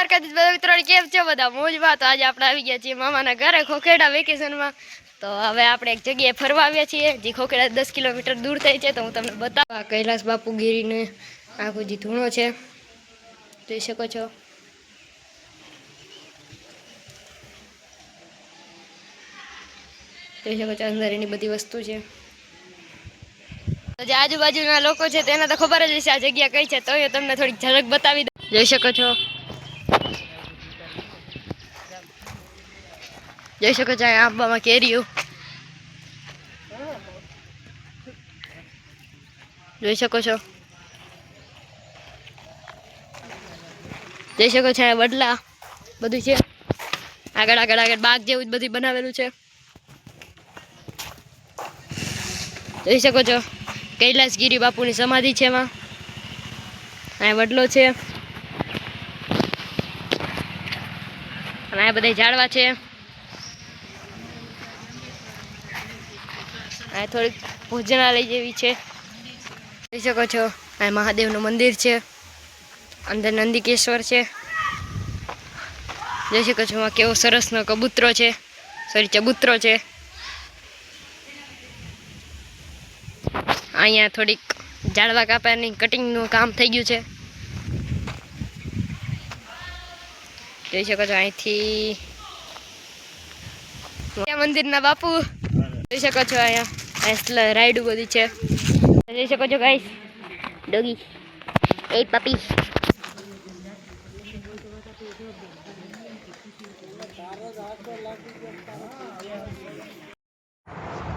દ્વારકાધીશ બધા મિત્રોને કેમ છે બધા મોજમાં। તો આજે આપણે આવી ગયા છીએ મામાના ઘરે ખોખેડા વેકેશનમાં। તો હવે આપણે એક જગ્યાએ ફરવા આવ્યા છીએ જે ખોખેડા 10 કિલોમીટર દૂર થઈ છે। તો હું તમને બતાવવા કૈલાસ બાપુગીરીને આખો જે ધૂણો છે જોઈ શકો છો। જોઈ શકો છો અંદર એની બધી વસ્તુ છે। જે આજુબાજુના લોકો છે તેને તો ખબર જ હશે આ જગ્યા કઈ છે, તો એ તમને થોડીક ઝલક બતાવી દઉં। જોઈ શકો છો, જોઈ શકો છો આંબામાં કેરીઓ જોઈ શકો છો, જોઈ શકો છો વડલા બધું છે। આગળ આગળ આગળ બાગ જેવું જ બધું બનાવેલું છે। જોઈ શકો છો કૈલાસગીરી બાપુની સમાધિ છે, એમાં આ વડલો છે અને આ બધા ઝાડવા છે। આ થોડીક ભોજનાલય જેવી છે, જોઈ શકો છો। આ મહાદેવનું મંદિર છે, અંદર નંદીકેશ્વર છે। જોઈ શકો છો કેવો સરસનો કબૂતરો છે, સોરી ચબૂતરો છે। અહીંયા થોડીક ઝાડવા કાપાની કટિંગનું કામ થઈ ગયું છે, જોઈ શકો છો। અહીંથી મંદિરના બાપુ જોઈ શકો છો। અહીંયા રાઈડ બધી છે, જોઈ શકો છો ગાઈસ। ડોગી એ પપી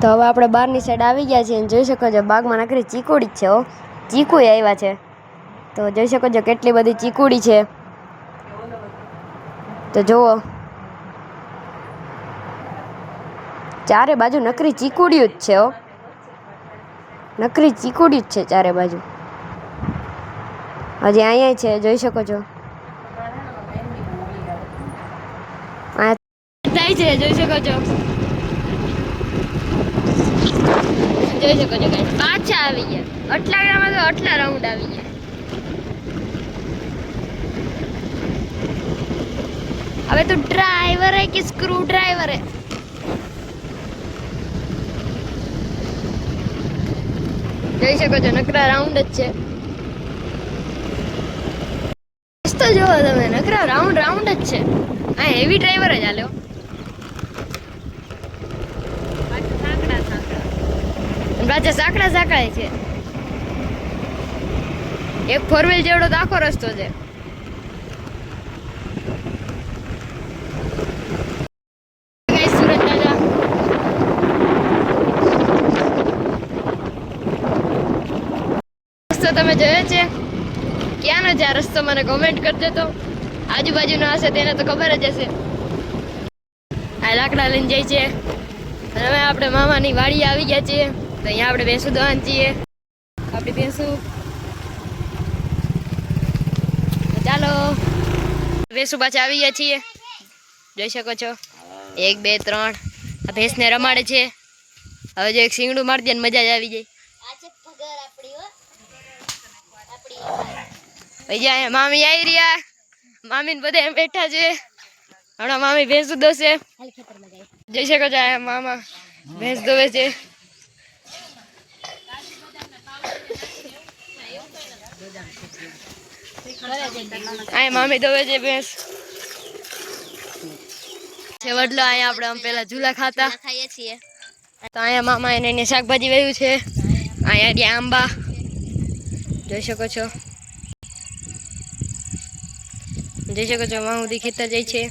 તો હવે આપણે બહારની સાઈડ આવી ગયા છીએ। જોઈ શકો છો બાગમાં નકરી ચીકુડી જ છે, ચીકુ આવ્યા છે। તો જોઈ શકો છો કેટલી બધી ચીકુડી છે, તો જુઓ ચારે બાજુ નકરી ચીકુડિયું જ છે, નકરી ચીકુડિયું જ છે ચારે બાજુ। હજી અહીંયા છે, જોઈ શકો છો થાય છે, જોઈ શકો છો, જોઈ શકો છો ગાઈસ। પાછા આવી ગયા આટલા ગ્રામમાં તો આટલા રાઉન્ડ આવી ગયા। હવે તો ડ્રાઈવર હે કે સ્ક્રૂ ડ્રાઈવર હે, જોઈ શકો છો નકરા રાઉન્ડ જ છે। તો જોવો તમે નકરા રાઉન્ડ રાઉન્ડ જ છે। આ હેવી ડ્રાઈવર જ હાલ્યો, પાછા સાંકડા સાંકડા છે। એક 4 વ્હીલ જેવડો તો આખો રસ્તો છે। સુરત દાદા રસ્તો તમે જોયો છે ક્યાંનો છે આ રસ્તો, મને કોમેન્ટ કરજો। તો આજુબાજુનો હશે તેને તો ખબર જ હશે। આ લાકડા લઈને જાય છે અને હવે આપણે મામાની વાડી આવી ગયા છીએ। તો અહીંયા આપણે ભેંસું દોવાન છીએ, આપણી ભેંસું, ચાલો ભેંસું પાછા આવી ગયા છીએ, જોઈ શકો છો। 1 2 3 આ ભેંસને રમાડે છે। હવે જો એક શીંગડું મારી દે ને મજા જ આવી જાય। અહીંયા મામી આવી રહ્યા, મામી ને બધા બેઠા છે। હમણાં મામી ભેંસું દોશે, જોઈ શકો છો મામા ભેંસ દોવે છે। આ મામી દોવે છે ભેંસ છે વડલો। અહીંયા આપણે આમ પેલા ઝૂલા ખાતા ખાઈએ છીએ, તો અહીંયા મામા એને શાકભાજી વાવ્યું છે। અહીંયા આંબા જોઈ શકો છો, જોઈ શકો છો માં સુધી ખેતર જાય છે।